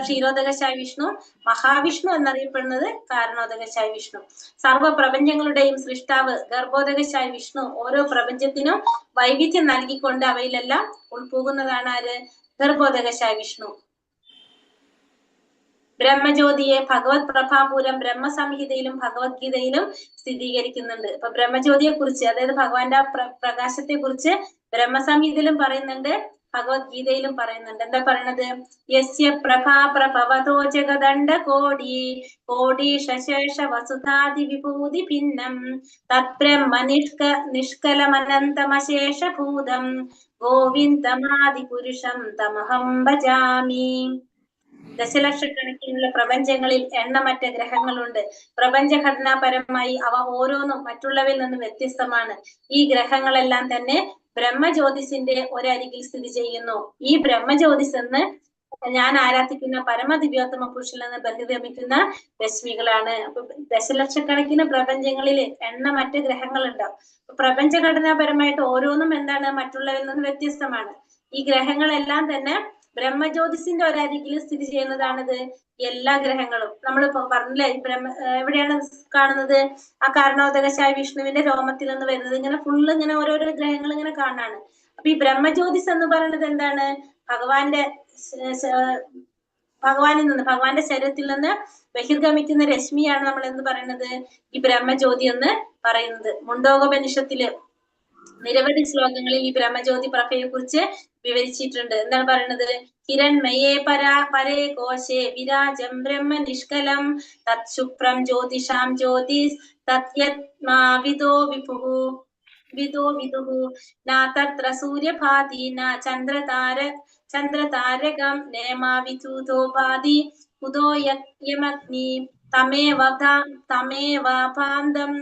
ക്ഷീരോദകശായി വിഷ്ണു, മഹാവിഷ്ണു എന്നറിയപ്പെടുന്നത് കാരണോദകശായി വിഷ്ണു. സർവ്വ പ്രപഞ്ചങ്ങളുടെയും സൃഷ്ടാവ് ഗർഭോദകശായി വിഷ്ണു ഓരോ പ്രപഞ്ചത്തിനും വൈവിധ്യം നൽകിക്കൊണ്ട് അവയിലെല്ലാം ഉൾപോകുന്നതാണ് ആര്? ഗർഭോദകശായി വിഷ്ണു. ബ്രഹ്മജ്യോതിയെ ഭഗവത് പ്രഭാപൂരം ബ്രഹ്മസംഹിതയിലും ഭഗവത്ഗീതയിലും സ്ഥിരീകരിക്കുന്നുണ്ട്. ഇപ്പൊ ബ്രഹ്മജ്യോതിയെ കുറിച്ച്, അതായത് ഭഗവാന്റെ പ്രകാശത്തെ കുറിച്ച് ബ്രഹ്മസംഹിതയിലും പറയുന്നുണ്ട്, ഭഗവത്ഗീതയിലും പറയുന്നുണ്ട്. എന്താ പറയണത്? യസ്യ പ്രഭാ പ്രഭവതോ ജഗദണ്ഡ കോടീശേഷ വസുധാതി വിഭൂതി ഭിന്നം തത്ബ്രഹ്മ നിഷ്കലമനന്തമശേഷ ഭൂതം ഗോവിന്ദമാദി പുരുഷം തമഹം ഭജാമി. ദശലക്ഷക്കണക്കിനുള്ള പ്രപഞ്ചങ്ങളിൽ എണ്ണമറ്റ ഗ്രഹങ്ങളുണ്ട്. പ്രപഞ്ചഘടനാപരമായി അവ ഓരോന്നും മറ്റുള്ളവയിൽ നിന്നും വ്യത്യസ്തമാണ്. ഈ ഗ്രഹങ്ങളെല്ലാം തന്നെ ബ്രഹ്മജ്യോതിസിന്റെ ഒരരികിൽ സ്ഥിതി ചെയ്യുന്നു. ഈ ബ്രഹ്മജ്യോതിസ് എന്ന് ഞാൻ ആരാധിക്കുന്ന പരമദിവ്യോത്തമ പുരുഷനിൽ നിന്ന് ബഹിർഗമിക്കുന്ന രശ്മികളാണ്. അപ്പൊ ദശലക്ഷക്കണക്കിന് പ്രപഞ്ചങ്ങളിൽ എണ്ണമറ്റ ഗ്രഹങ്ങളുണ്ടാവും. പ്രപഞ്ചഘടനാപരമായിട്ട് ഓരോന്നും എന്താണ് മറ്റുള്ളവരിൽ നിന്ന് വ്യത്യസ്തമാണ്. ഈ ഗ്രഹങ്ങളെല്ലാം തന്നെ ബ്രഹ്മജ്യോതിസിന്റെ ഒരരികിൽ സ്ഥിതി ചെയ്യുന്നതാണിത്. എല്ലാ ഗ്രഹങ്ങളും നമ്മൾ പറഞ്ഞില്ലേ, എവിടെയാണ് കാണുന്നത്? ആ കാരണോദകശായ വിഷ്ണുവിന്റെ രോമത്തിൽ നിന്ന് വരുന്നത്. ഇങ്ങനെ ഫുള്ള് ഇങ്ങനെ ഓരോരോ ഗ്രഹങ്ങൾ ഇങ്ങനെ കാണാണ്. അപ്പൊ ഈ ബ്രഹ്മജ്യോതിസ് എന്ന് പറയുന്നത് എന്താണ്? ഭഗവാനിൽ നിന്ന്, ഭഗവാന്റെ ശരീരത്തിൽ നിന്ന് ബഹിർഗമിക്കുന്ന രശ്മിയാണ് നമ്മൾ എന്ന് പറയുന്നത് ഈ ബ്രഹ്മജ്യോതി എന്ന് പറയുന്നത്. മുണ്ടോകോപനിഷത്തില് നിരവധി ശ്ലോകങ്ങളിൽ ഈ ബ്രഹ്മജ്യോതി പ്രഭയെ കുറിച്ച് വിവരിച്ചിട്ടുണ്ട്. എന്താണ് പറയുന്നത്? ഹിരൺമയേ പരേ കോശേ വിരാജം ബ്രഹ്മ നിഷ്കലം തത് ശുഭ്രം ജ്യോതിഷാം ജ്യോതിസ് തത്യത്മാ വിദോ വിദുഹു നാ തത്ര സൂര്യഭാതി നാ ചന്ദ്രതാരകം നേമാ വിദുതോ ഭാതി കുതോ യമഗ്നി തമേവാഭാന്തം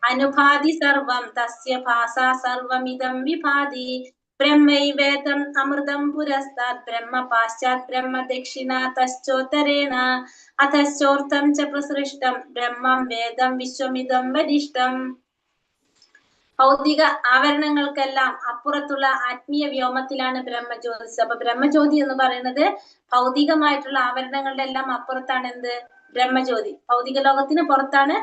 അനുഭാതി സർവം തസ്യ ഭാസാ സർവമിദം വിഭാതി ബ്രഹ്മൈവേദം അമൃതം പുരസ്താത് ബ്രഹ്മ പാശ്ചാത് ബ്രഹ്മ ദക്ഷിണാ തശ്ചോത്തരേണ അധശ്ചോർത്ഥം ച പ്രസൃഷ്ടം ബ്രഹ്മം വേദം വിശ്വമിദം വരിഷ്ടം. ഭൗതിക ആവരണങ്ങൾക്കെല്ലാം അപ്പുറത്തുള്ള ആത്മീയ വ്യോമത്തിലാണ് ബ്രഹ്മജ്യോതിസ്. അപ്പൊ ബ്രഹ്മജ്യോതി എന്ന് പറയുന്നത് ഭൗതികമായിട്ടുള്ള ആവരണങ്ങളുടെ എല്ലാം അപ്പുറത്താണ് എന്ത്? ബ്രഹ്മജ്യോതി. ഭൗതിക ലോകത്തിന് പുറത്താണ്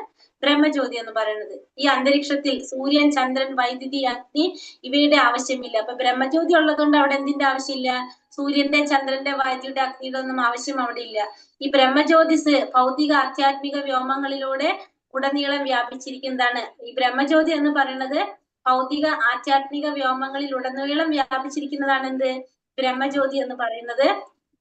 ബ്രഹ്മജ്യോതി എന്ന് പറയുന്നത്. ഈ അന്തരീക്ഷത്തിൽ സൂര്യൻ, ചന്ദ്രൻ, വൈദ്യുതി, അഗ്നി ഇവയുടെ ആവശ്യമില്ല. അപ്പൊ ബ്രഹ്മജ്യോതി ഉള്ളതുകൊണ്ട് അവിടെ എന്തിന്റെ ആവശ്യമില്ല? സൂര്യന്റെ, ചന്ദ്രന്റെ, വൈദ്യുതിയുടെ, അഗ്നിയുടെ ഒന്നും ആവശ്യം അവിടെ ഇല്ല. ഈ ബ്രഹ്മജ്യോതിസ് ഭൗതിക ആധ്യാത്മിക വ്യോമങ്ങളിലൂടെ ഉടനീളം വ്യാപിച്ചിരിക്കുന്നതാണ്. ഈ ബ്രഹ്മജ്യോതി എന്ന് പറയുന്നത് ഭൗതിക ആധ്യാത്മിക വ്യോമങ്ങളിൽ ഉടനീളം വ്യാപിച്ചിരിക്കുന്നതാണ് എന്ത്? ബ്രഹ്മജ്യോതി എന്ന് പറയുന്നത്.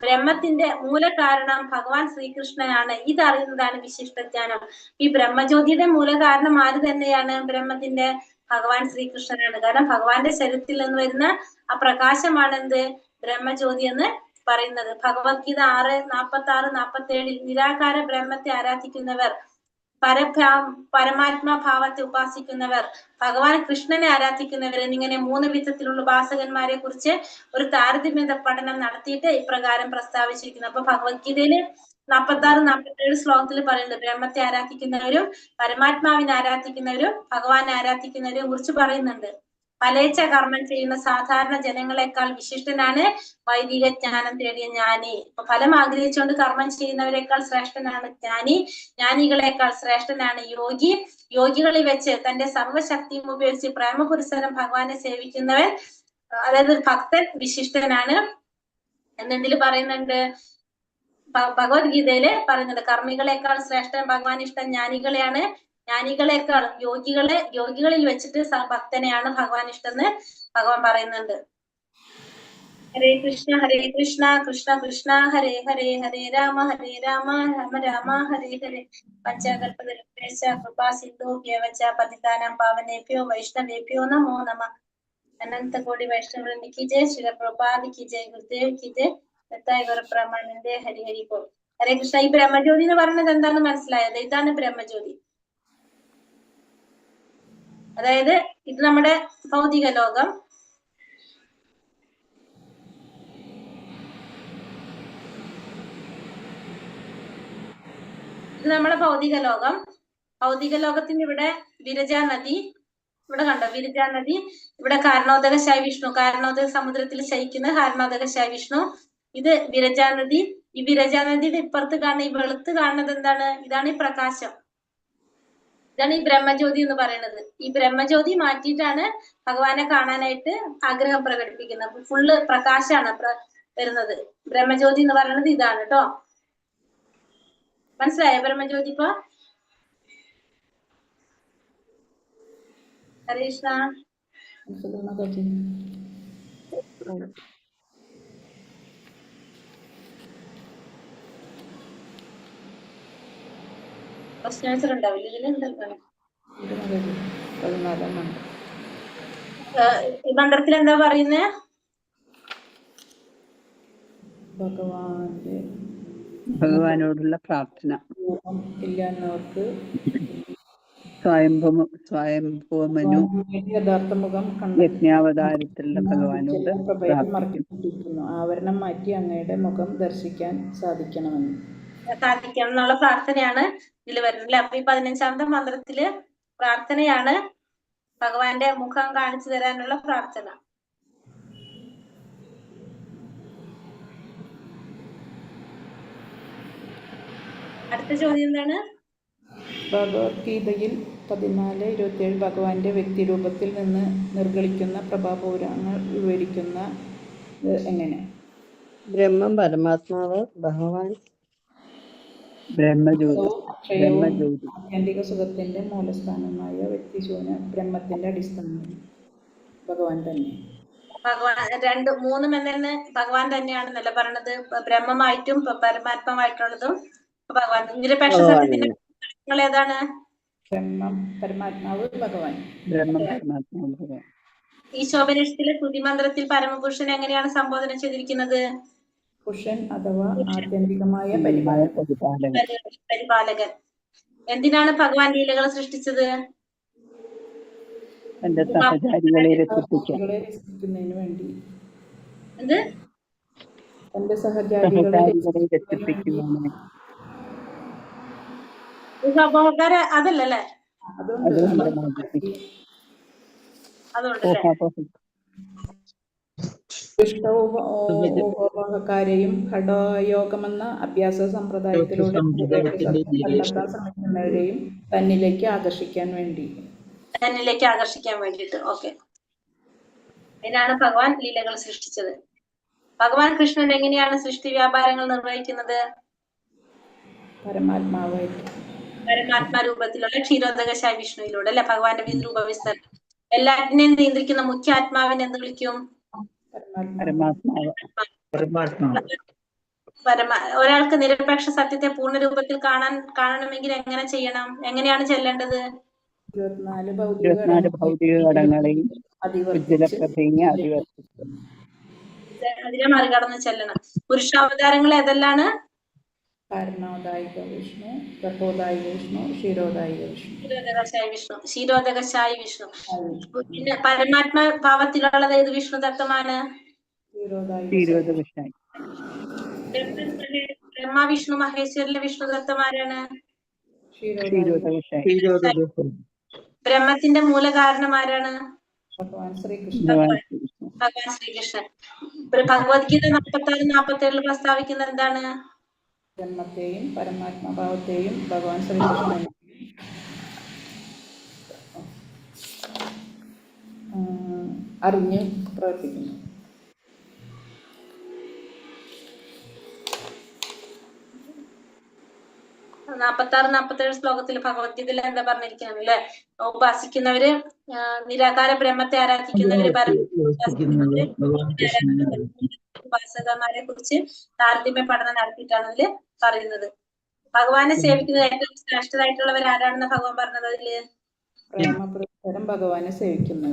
ബ്രഹ്മത്തിന്റെ മൂലകാരണം ഭഗവാൻ ശ്രീകൃഷ്ണനാണ്. ഇതറിയുന്നതാണ് വിശിഷ്ടജ്ഞാനം. ഈ ബ്രഹ്മജ്യോതിയുടെ മൂലകാരണം ആര് തന്നെയാണ്? ബ്രഹ്മത്തിന്റെ ഭഗവാൻ ശ്രീകൃഷ്ണനാണ്. കാരണം ഭഗവാന്റെ ശരീരത്തിൽ നിന്ന് വരുന്ന ആ പ്രകാശമാണ് എന്ത്? ബ്രഹ്മജ്യോതി എന്ന് പറയുന്നത്. ഭഗവത്ഗീത 6:46-47 നിരാകാര ബ്രഹ്മത്തെ ആരാധിക്കുന്നവർ, പരമാത്മാ ഭാവത്തെ ഉപാസിക്കുന്നവർ, ഭഗവാൻ കൃഷ്ണനെ ആരാധിക്കുന്നവർ എന്നിങ്ങനെ 3 വിധത്തിലുള്ള ഉപാസകന്മാരെ കുറിച്ച് ഒരു താരതമ്യ പഠനം നടത്തിയിട്ട് ഇപ്രകാരം പ്രസ്താവിച്ചിരിക്കുന്നു. അപ്പൊ ഭഗവത്ഗീതയില് 46-47 ശ്ലോകത്തിൽ പറയുന്നുണ്ട് ബ്രഹ്മത്തെ ആരാധിക്കുന്നവരും പരമാത്മാവിനെ ആരാധിക്കുന്നവരും ഭഗവാനെ ആരാധിക്കുന്നവരെയും കുറിച്ച് പറയുന്നുണ്ട്. ഫലേച്ഛ കർമ്മം ചെയ്യുന്ന സാധാരണ ജനങ്ങളെക്കാൾ വിശിഷ്ടനാണ് വൈദിക ജ്ഞാനം തേടിയ ജ്ഞാനി. അപ്പൊ ഫലം ആഗ്രഹിച്ചുകൊണ്ട് കർമ്മം ചെയ്യുന്നവരെക്കാൾ ശ്രേഷ്ഠനാണ് ജ്ഞാനി. ജ്ഞാനികളെക്കാൾ ശ്രേഷ്ഠനാണ് യോഗി. യോഗികളിൽ വെച്ച് തന്റെ സർവശക്തിയും ഉപയോഗിച്ച് പ്രേമപുരസ്സരം ഭഗവാനെ സേവിക്കുന്നവൻ, അതായത് ഭക്തൻ വിശിഷ്ടനാണ് എന്നെന്തിൽ പറയുന്നുണ്ട്? ഭഗവത്ഗീതയില് പറയുന്നുണ്ട് കർമ്മികളെക്കാൾ ശ്രേഷ്ഠൻ ഭഗവാൻ ഇഷ്ടം ജ്ഞാനികളെയാണ്. ജ്ഞാനികളെക്കാൾ യോഗികളിൽ വെച്ചിട്ട് ഭക്തനെയാണ് ഭഗവാൻ ഇഷ്ടം എന്ന് ഭഗവാൻ പറയുന്നുണ്ട്. ഹരേ കൃഷ്ണ കൃഷ്ണ കൃഷ്ണ ഹരേ ഹരേ, ഹരേ രാമ രാമ രാമ ഹരേ ഹരേ. പഞ്ചകൽപതരുഭ്യശ്ച കൃപാ സിന്ധുഭ്യവച പതിതാനാം പാവനേഭ്യോ വൈഷ്ണവേഭ്യോ നമോ നമഃ. अनंत कोटि वैष्णव वृंद की जय, श्री प्रभुपाद की जय, गुरुदेव की जय, പ്രമാനന്റെ ഹരി ഹരി പോൾ. ഹരേ കൃഷ്ണ. ഈ ബ്രഹ്മജ്യോതി എന്ന് പറയുന്നത് എന്താന്ന് മനസ്സിലായത്? ഇതാണ് ബ്രഹ്മജ്യോതി. അതായത് ഇത് നമ്മുടെ ഭൗതിക ലോകം, ഇത് നമ്മുടെ ഭൗതിക ലോകം. ഭൗതിക ലോകത്തിന് ഇവിടെ വിരജാ നദി, ഇവിടെ കണ്ടോ വിരജാ നദി, ഇവിടെ കാരണോദകശായ വിഷ്ണു, കാരണോദക സമുദ്രത്തിൽ ശയിക്കുന്ന കാരണോദകശായ വിഷ്ണു, ഇത് വിരജാ നദി. ഈ വിരജാ നദിയുടെ ഇപ്പുറത്ത് കാണുന്ന ഈ വെളുത്ത് കാണുന്നത് എന്താണ്? ഇതാണ് ഈ പ്രകാശം, ഇതാണ് ഈ ബ്രഹ്മജ്യോതി എന്ന് പറയുന്നത്. ഈ ബ്രഹ്മജ്യോതി മാറ്റിയിട്ടാണ് ഭഗവാനെ കാണാനായിട്ട് ആഗ്രഹം പ്രകടിപ്പിക്കുന്നത്. അപ്പൊ ഫുള്ള് പ്രകാശാണ് വരുന്നത്. ബ്രഹ്മജ്യോതി എന്ന് പറയുന്നത് ഇതാണ് കേട്ടോ. മനസ്സിലായോ ബ്രഹ്മജ്യോതി? ഇപ്പൊ ഹരേ കൃഷ്ണ. ക്വസ്റ്റ്യൻ ആൻസർ ഉണ്ടാവില്ല ഇതിൽ? ഈ മന്ത്രത്തിൽ എന്താ പറയുന്നേ? ഭഗവാനോടുള്ള പ്രാർത്ഥന ഇല്ലാത്തവർക്ക് സ്വയംഭൂമനു യഥാർത്ഥ മുഖം യജ്ഞാവതാരത്തിലുള്ള ഭഗവാനോട് പ്രഭയിൽ പ്രാർത്ഥിക്കും. മറക്കപ്പെട്ടിരിക്കുന്നു. ആവരണം മാറ്റി അങ്ങയുടെ മുഖം ദർശിക്കാൻ സാധിക്കണമെന്ന് സാധിക്കണം എന്നുള്ള പ്രാർത്ഥനയാണ് ഇതിൽ വരുന്നത് അല്ലെ. അപ്പൊ ഈ 15ാമത്തെ മന്ത്രത്തില് പ്രാർത്ഥനയാണ് ഭഗവാന്റെ മുഖം കാണിച്ചു തരാനുള്ള പ്രാർത്ഥന. അടുത്ത ചോദ്യം എന്താണ്? ഭഗവത്ഗീതയിൽ 14:27 ഭഗവാന്റെ വ്യക്തിരൂപത്തിൽ നിന്ന് നിർഗളിക്കുന്ന പ്രഭാപൂരങ്ങൾ വിവരിക്കുന്ന എങ്ങനെ? ബ്രഹ്മം പരമാത്മാവ് ഭഗവാൻ ബ്രഹ്മജ്യോതി ആത്യന്തിക സുഖത്തിന്റെ മൂലസ്ഥാനമായ വ്യക്തിശൂന്യ ബ്രഹ്മത്തിന്റെ അടിസ്ഥാനം ഭഗവാൻ തന്നെ. ഭഗവാൻ മൂന്നും എന്നെ ഭഗവാൻ തന്നെയാണെന്നല്ല പറഞ്ഞത്. ബ്രഹ്മമായിട്ടും പരമാത്മാവായിട്ടുള്ളതും ഭഗവാൻ. നിരപേക്ഷ സത്യത്തിന്റെ ഏതാണ്? ബ്രഹ്മം പരമാത്മാവ് ഭഗവാൻ. ഈശോപനിഷത്തിലെ സ്തുതിമന്ത്രത്തിൽ പരമപുരുഷൻ എങ്ങനെയാണ് സംബോധന ചെയ്തിരിക്കുന്നത്? പുരുഷൻ അഥവാ ആത്യന്തികമായ പരിപാലകൻ. എന്തിനാണ് ഭഗവാൻ ലീലകൾ സൃഷ്ടിച്ചത്? തന്റെ സഹചാരികളെ രക്ഷിക്കുന്നതിന് വേണ്ടി. എന്ത്? തന്റെ സഹചാരികളെ രക്ഷിപ്പിക്കുന്നതിന്. ഉപഭോഗക്കാരെ അതല്ലല്ലേ? അതുകൊണ്ടല്ലേ ഉപഭോഗക്കാരെയും ഘടയോഗമെന്ന അഭ്യാസ സമ്പ്രദായത്തിലൂടെ കണ്ടെത്താൻ ശ്രമിക്കുന്നവരെയും തന്നിലേക്ക് ആകർഷിക്കാൻ വേണ്ടിയിട്ട്. ഓക്കെ, അതിനാണ് ഭഗവാൻ ലീലകൾ സൃഷ്ടിച്ചത്. ഭഗവാൻ കൃഷ്ണൻ എങ്ങനെയാണ് സൃഷ്ടി വ്യാപാരങ്ങൾ നിർവഹിക്കുന്നത്? പരമാത്മാ രൂപത്തിലുള്ള ക്ഷീരോദകശായ വിഷ്ണുവിലൂടെ അല്ലെ. ഭഗവാന്റെ വിരൂപ വിസ്തരണം. എല്ലാറ്റിനെയും നിയന്ത്രിക്കുന്ന മുഖ്യ ആത്മാവിനെ എന്ത് വിളിക്കും? ഒരാൾക്ക് നിരപേക്ഷ സത്യത്തെ പൂർണ്ണ രൂപത്തിൽ കാണണമെങ്കിൽ എങ്ങനെ ചെയ്യണം? എങ്ങനെയാണ് ചെല്ലേണ്ടത്? 24 ഭൗതിക ഘടകങ്ങളെയും അതിനെ മറികടന്ന് ചെല്ലണം. പുരുഷാവതാരങ്ങൾ ഏതെല്ലാണ്? കാരണോദായിക വിഷ്ണു, ഗർഭോദായിക വിഷ്ണു, ക്ഷീരോദായിക വിഷ്ണു. ക്ഷീരോദകശായി വിഷ്ണു. പിന്നെ പരമാത്മാ ഭാവത്തിലുള്ളത് ഏത് വിഷ്ണു തത്വമാണ്? ബ്രഹ്മ വിഷ്ണു മഹേശ്വരിലെ വിഷ്ണു തത്വമാരാണ്? ബ്രഹ്മത്തിന്റെ മൂലകാരണം ആരാണ്? ഭഗവാൻ ശ്രീകൃഷ്ണൻ. ഭഗവത്ഗീത 46-47 പ്രസ്താവിക്കുന്നത് എന്താണ്? ബ്രഹ്മത്തെയും പരമാത്മാഭാവത്തെയും ഭഗവാൻ ശ്രീകൃഷ്ണൻ അറിഞ്ഞ് പ്രവർത്തിക്കുന്നു. നാപ്പത്താറ് 47 ശ്ലോകത്തിൽ ഭഗവത്ഗീതയിൽ എന്താ പറഞ്ഞിരിക്കുന്നത് അല്ലെ? ഉപാസിക്കുന്നവര് നിരാകാര ബ്രഹ്മത്തെ ആരാധിക്കുന്നവര് ഉപാസകന്മാരെ കുറിച്ച് താരതമ്യ പഠനം നടത്തിയിട്ടാണ് അതില് പറയുന്നത്. ഭഗവാനെ സേവിക്കുന്നത് ഏറ്റവും ശ്രേഷ്ഠരായിട്ടുള്ളവർ ആരാണെന്ന് ഭഗവാൻ പറഞ്ഞത് അതില്? പ്രേമപുരസ്സരം ഭഗവാനെ സേവിക്കുന്നത്.